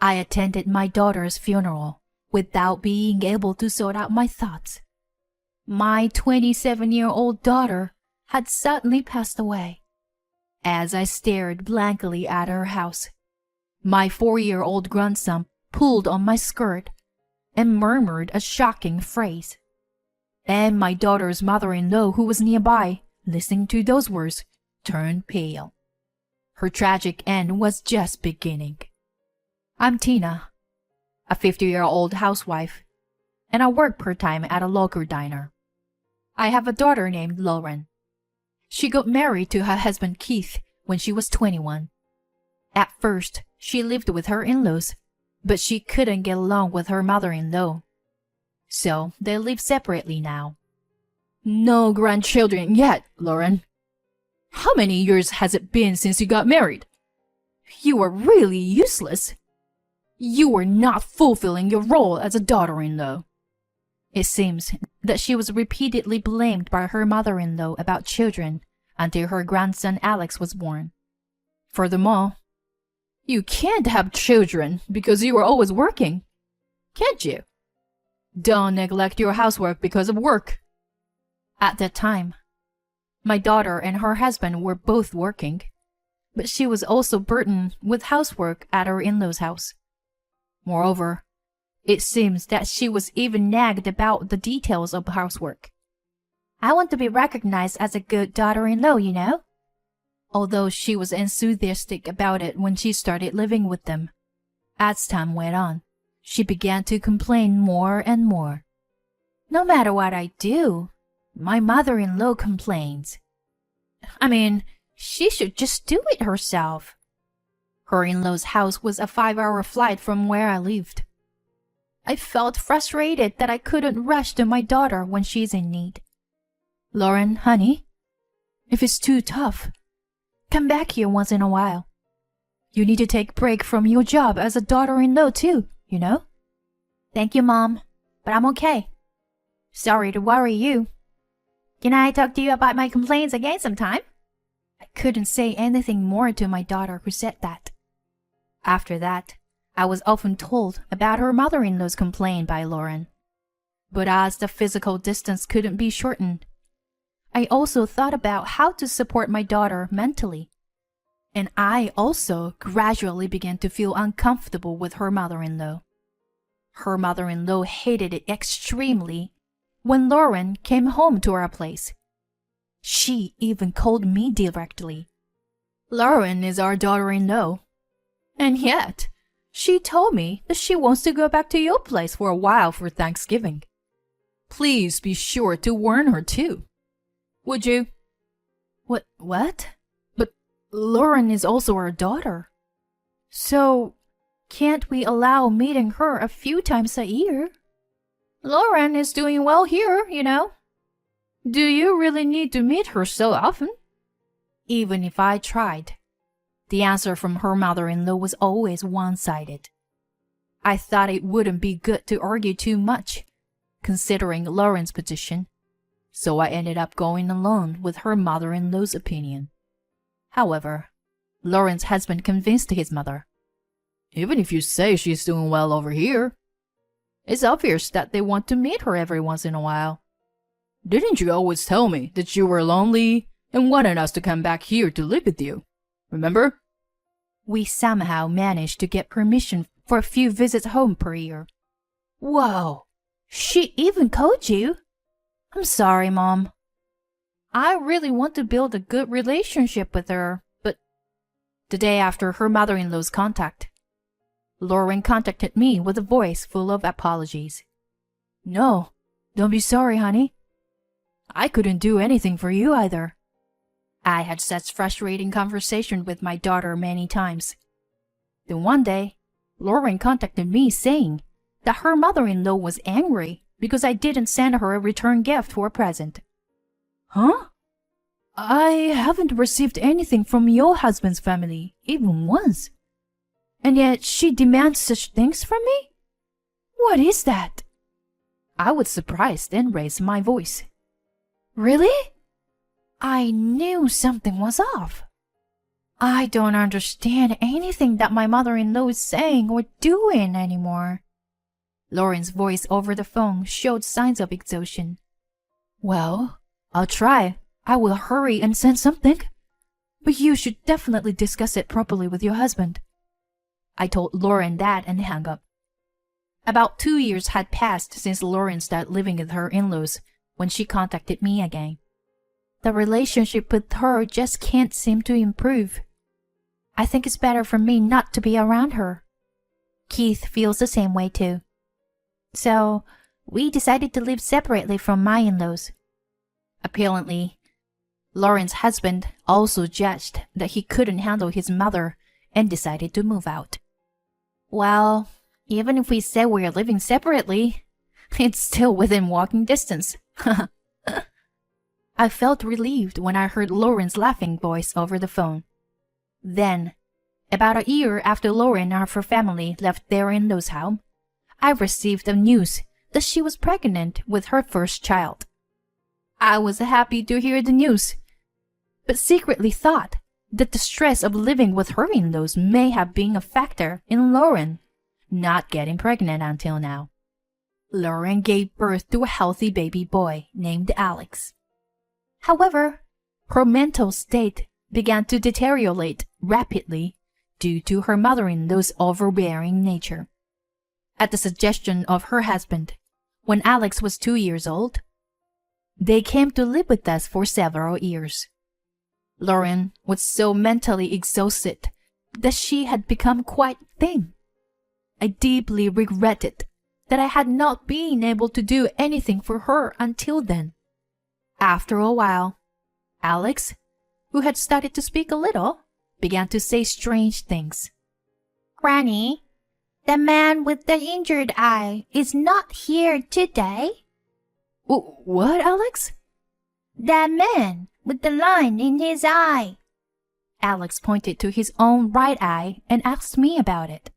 I attended my daughter's funeral without being able to sort out my thoughts. My 27-year-old daughter had suddenly passed away. As I stared blankly at her house, my 4-year-old grandson pulled on my skirt and murmured a shocking phrase. And my daughter's mother-in-law, who was nearby, listening to those words, turned pale. Her tragic end was just beginning. I'm Tina, a 50-year-old housewife, and I work part-time at a local diner. I have a daughter named Lauren. She got married to her husband Keith when she was 21. At first, she lived with her in-laws, but she couldn't get along with her mother-in-law. So they live separately now. No grandchildren yet, Lauren. How many years has it been since you got married? You are really useless. You are not fulfilling your role as a daughter-in-law. It seems that she was repeatedly blamed by her mother-in-law about children until her grandson Alex was born. Furthermore, you can't have children because you are always working, can't you? Don't neglect your housework because of work. At that time, my daughter and her husband were both working, but she was also burdened with housework at her in-laws' house. Moreover, it seems that she was even nagged about the details of housework. I want to be recognized as a good daughter-in-law, you know? Although she was enthusiastic about it when she started living with them, as time went on, she began to complain more and more. No matter what I do, my mother-in-law complains. I mean, she should just do it herself. Her in-law's house was a 5-hour flight from where I lived. I felt frustrated that I couldn't rush to my daughter when she's in need. Lauren, honey, if it's too tough, come back here once in a while. You need to take a break from your job as a daughter-in-law too, you know? Thank you, Mom, but I'm okay. Sorry to worry you. Can I talk to you about my complaints again sometime? I couldn't say anything more to my daughter who said that. After that, I was often told about her mother-in-law's complaint by Lauren. But as the physical distance couldn't be shortened, I also thought about how to support my daughter mentally. And I also gradually began to feel uncomfortable with her mother-in-law. Her mother-in-law hated it extremely when Lauren came home to our place. She even called me directly. Lauren is our daughter-in-law. And yet, she told me that she wants to go back to your place for a while for Thanksgiving. Please be sure to warn her too. Would you? What? But Lauren is also our daughter. So, can't we allow meeting her a few times a year? Lauren is doing well here, you know. Do you really need to meet her so often? Even if I tried, the answer from her mother-in-law was always one-sided. I thought it wouldn't be good to argue too much, considering Lauren's position, so I ended up going along with her mother-in-law's opinion. However, Lauren's husband convinced his mother. Even if you say she's doing well over here, it's obvious that they want to meet her every once in a while. Didn't you always tell me that you were lonely and wanted us to come back here to live with you? Remember? We somehow managed to get permission for a few visits home per year. Whoa! She even called you? I'm sorry, Mom. I really want to build a good relationship with her, but the day after her mother-in-law's contact, Lauren contacted me with a voice full of apologies. No, don't be sorry, honey. I couldn't do anything for you either. I had such frustrating conversations with my daughter many times. Then one day, Lauren contacted me saying that her mother-in-law was angry because I didn't send her a return gift for a present. Huh? I haven't received anything from your husband's family, even once. And yet she demands such things from me? What is that? I was surprised and raised my voice. Really? I knew something was off. I don't understand anything that my mother-in-law is saying or doing anymore. Lauren's voice over the phone showed signs of exhaustion. Well, I'll try. I will hurry and send something. But you should definitely discuss it properly with your husband. I told Lauren that and hung up. About 2 years had passed since Lauren started living with her in-laws when she contacted me again. The relationship with her just can't seem to improve. I think it's better for me not to be around her. Keith feels the same way too. So, we decided to live separately from my in-laws. Apparently, Lauren's husband also judged that he couldn't handle his mother and decided to move out. Well, even if we say we're living separately, it's still within walking distance. I felt relieved when I heard Lauren's laughing voice over the phone. Then, about a year after Lauren and her family left their in-laws' home, I received the news that she was pregnant with her first child. I was happy to hear the news, but secretly thought that the stress of living with her in-laws may have been a factor in Lauren not getting pregnant until now. Lauren gave birth to a healthy baby boy named Alex. However, her mental state began to deteriorate rapidly due to her mother-in-law's overbearing nature. At the suggestion of her husband, when Alex was 2 years old, they came to live with us for several years. Lauren was so mentally exhausted that she had become quite thin. I deeply regretted that I had not been able to do anything for her until then. After a while, Alex, who had started to speak a little, began to say strange things. Granny, the man with the injured eye is not here today. What, Alex? That man with the line in his eye. Alex pointed to his own right eye and asked me about it.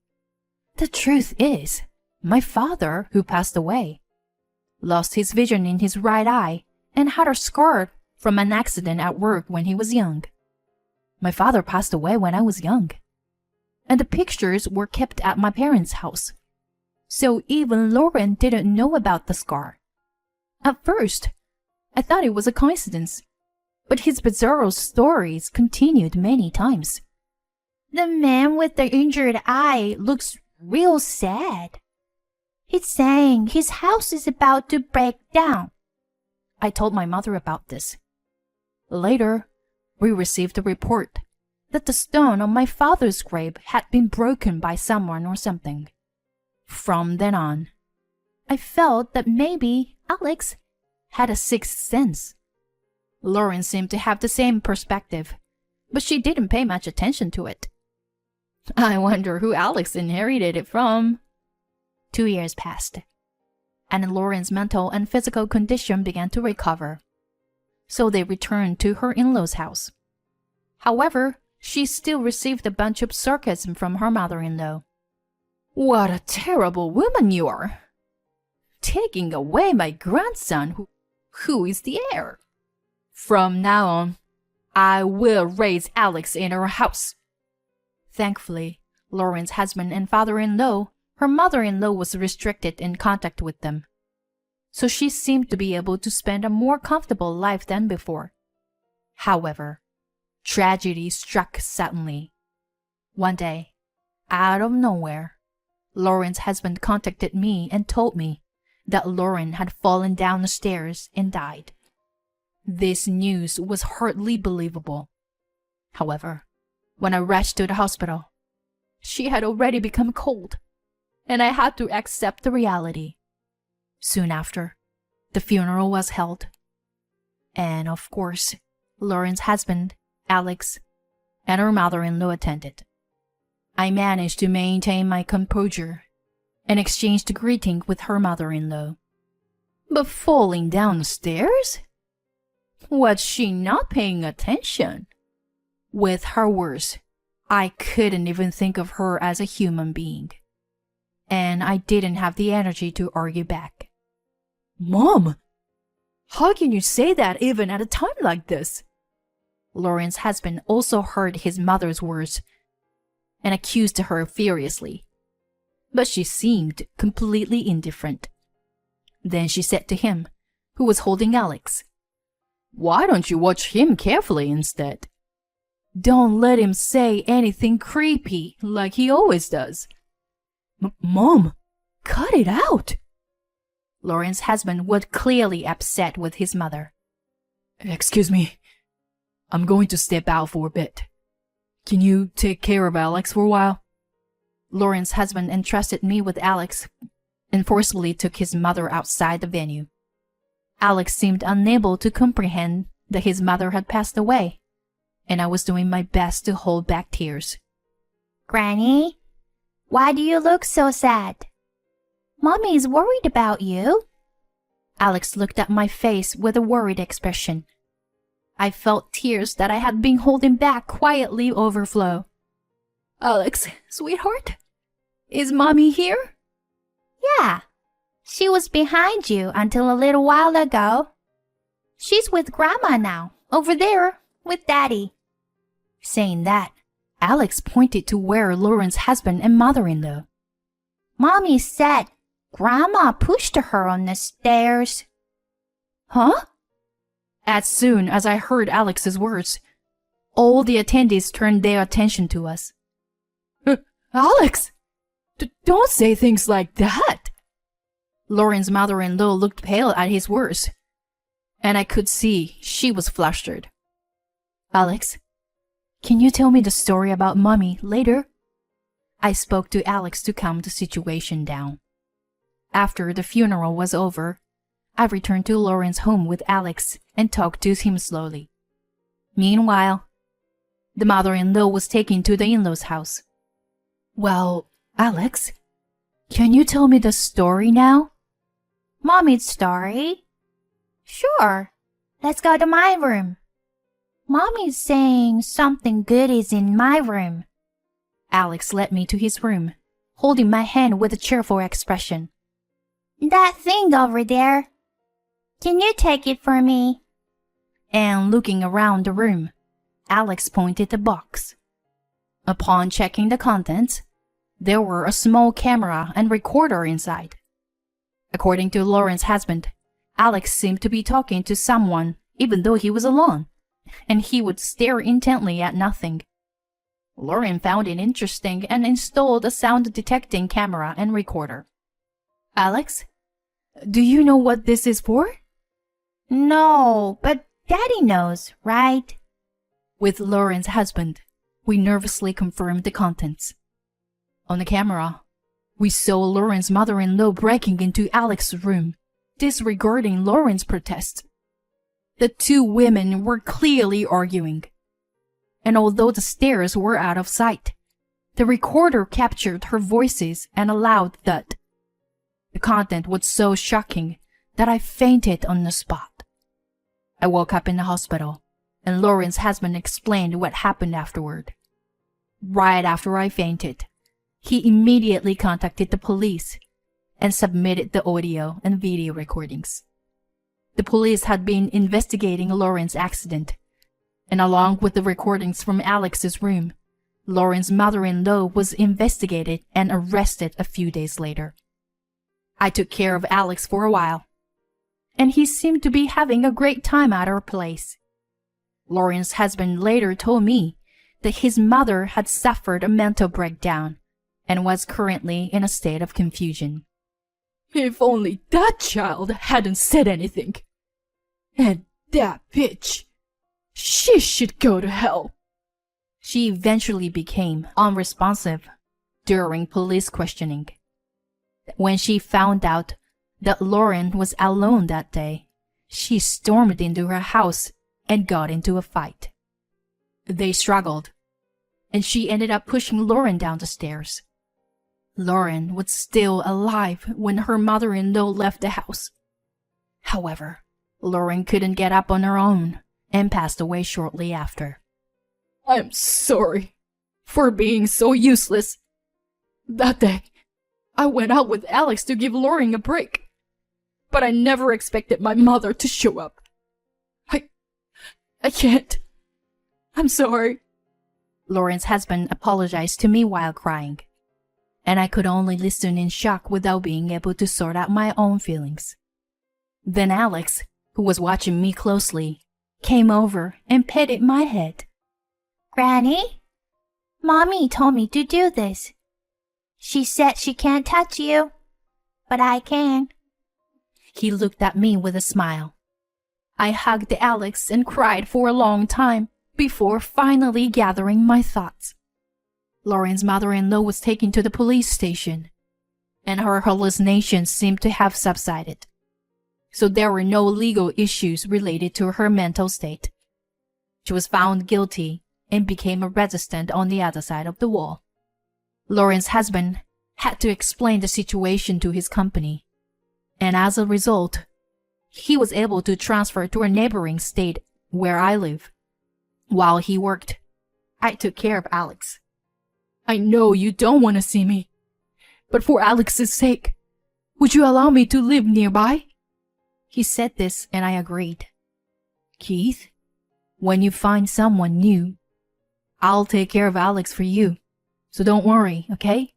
The truth is, my father, who passed away, lost his vision in his right eye and had a scar from an accident at work when he was young. My father passed away when I was young, and the pictures were kept at my parents' house. So even Lauren didn't know about the scar. At first, I thought it was a coincidence, but his bizarre stories continued many times. The man with the injured eye looks real sad. He's saying his house is about to break down. I told my mother about this. Later, we received a report that the stone on my father's grave had been broken by someone or something. From then on, I felt that maybe Alex had a sixth sense. Lauren seemed to have the same perspective, but she didn't pay much attention to it. I wonder who Alex inherited it from. 2 years passed, and Lauren's mental and physical condition began to recover. So they returned to her in-laws' house. However, she still received a bunch of sarcasm from her mother-in-law. What a terrible woman you are! Taking away my grandson who is the heir. From now on, I will raise Alex in our house. Thankfully, Lauren's husband and father-in-law, her mother-in-law was restricted in contact with them. So she seemed to be able to spend a more comfortable life than before. However, tragedy struck suddenly. One day, out of nowhere, Lauren's husband contacted me and told me that Lauren had fallen down the stairs and died. This news was hardly believable. However, when I rushed to the hospital, she had already become cold, and I had to accept the reality. Soon after, the funeral was held. And of course, Lauren's husband, Alex, and her mother-in-law attended. I managed to maintain my composure and exchanged a greeting with her mother-in-law. But falling down the stairs? Was she not paying attention? With her words, I couldn't even think of her as a human being. And I didn't have the energy to argue back. Mom, how can you say that even at a time like this? Lauren's husband also heard his mother's words and accused her furiously, but she seemed completely indifferent. Then she said to him, who was holding Alex, "Why don't you watch him carefully instead? Don't let him say anything creepy like he always does." Mom, cut it out! Lauren's husband was clearly upset with his mother. "Excuse me, I'm going to step out for a bit. Can you take care of Alex for a while?" Lauren's husband entrusted me with Alex and forcefully took his mother outside the venue. Alex seemed unable to comprehend that his mother had passed away, and I was doing my best to hold back tears. Granny, why do you look so sad? Mommy's worried about you. Alex looked at my face with a worried expression. I felt tears that I had been holding back quietly overflow. "Alex, sweetheart, is Mommy here?" Yeah, she was behind you until a little while ago. She's with Grandma now, over there, with Daddy. Saying that, Alex pointed to where Lauren's husband and mother-in-law. Mommy said Grandma pushed her on the stairs. Huh? As soon as I heard Alex's words, all the attendees turned their attention to us. Alex! Don't say things like that! Lauren's mother-in-law looked pale at his words, and I could see she was flustered. "Alex, can you tell me the story about Mommy later?" I spoke to Alex to calm the situation down. After the funeral was over, I returned to Lauren's home with Alex and talked to him slowly. Meanwhile, the mother-in-law was taken to the in-laws' house. "Well, Alex, can you tell me the story now?" Mommy's story? Sure. Let's go to my room. Mommy's saying something good is in my room. Alex led me to his room, holding my hand with a cheerful expression. That thing over there. Can you take it for me? And looking around the room, Alex pointed the box. Upon checking the contents, there were a small camera and recorder inside. According to Lauren's husband, Alex seemed to be talking to someone even though he was alone, and he would stare intently at nothing. Lauren found it interesting and installed a sound-detecting camera and recorder. "Alex, do you know what this is for?" No, but Daddy knows, right? With Lauren's husband, we nervously confirmed the contents. On the camera, we saw Lauren's mother-in-law breaking into Alex's room, disregarding Lauren's protest. The two women were clearly arguing, and although the stairs were out of sight, the recorder captured her voices and a loud thud. The content was so shocking that I fainted on the spot. I woke up in the hospital, and Lauren's husband explained what happened afterward. Right after I fainted, he immediately contacted the police and submitted the audio and video recordings. The police had been investigating Lauren's accident, and along with the recordings from Alex's room, Lauren's mother-in-law was investigated and arrested a few days later. I took care of Alex for a while, and he seemed to be having a great time at our place. Lauren's husband later told me that his mother had suffered a mental breakdown and was currently in a state of confusion. "If only that child hadn't said anything. And that bitch, she should go to hell." She eventually became unresponsive during police questioning. When she found out that Lauren was alone that day, she stormed into her house and got into a fight. They struggled, and she ended up pushing Lauren down the stairs. Lauren was still alive when her mother-in-law left the house. However, Lauren couldn't get up on her own and passed away shortly after. "I'm sorry for being so useless. That day, I went out with Alex to give Lauren a break, but I never expected my mother to show up. I can't. I'm sorry. Lauren's husband apologized to me while crying, and I could only listen in shock without being able to sort out my own feelings. Then Alex, who was watching me closely, came over and petted my head. Granny, Mommy told me to do this. She said she can't touch you, but I can. He looked at me with a smile. I hugged Alex and cried for a long time before finally gathering my thoughts. Lauren's mother-in-law was taken to the police station, and her hallucinations seemed to have subsided. So there were no legal issues related to her mental state. She was found guilty and became a resident on the other side of the wall. Lauren's husband had to explain the situation to his company, and as a result, he was able to transfer to a neighboring state where I live. While he worked, I took care of Alex. I know you don't want to see me, but for Alex's sake, would you allow me to live nearby? He said this and I agreed. Keith, when you find someone new, I'll take care of Alex for you, so don't worry, okay?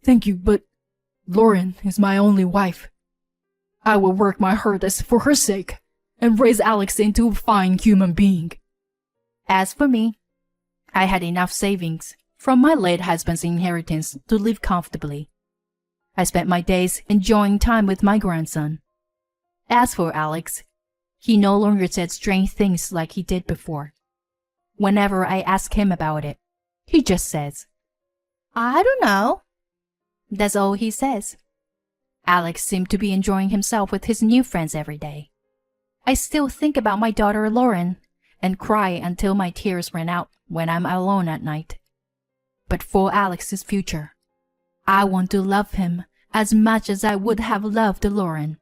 Thank you, but Lauren is my only wife. I will work my hardest for her sake and raise Alex into a fine human being. As for me, I had enough savings from my late husband's inheritance to live comfortably. I spent my days enjoying time with my grandson. As for Alex, he no longer said strange things like he did before. Whenever I ask him about it, he just says, I don't know. That's all he says. Alex seemed to be enjoying himself with his new friends every day. I still think about my daughter Lauren and cry until my tears run out when I'm alone at night. But for Alex's future, I want to love him as much as I would have loved Lauren.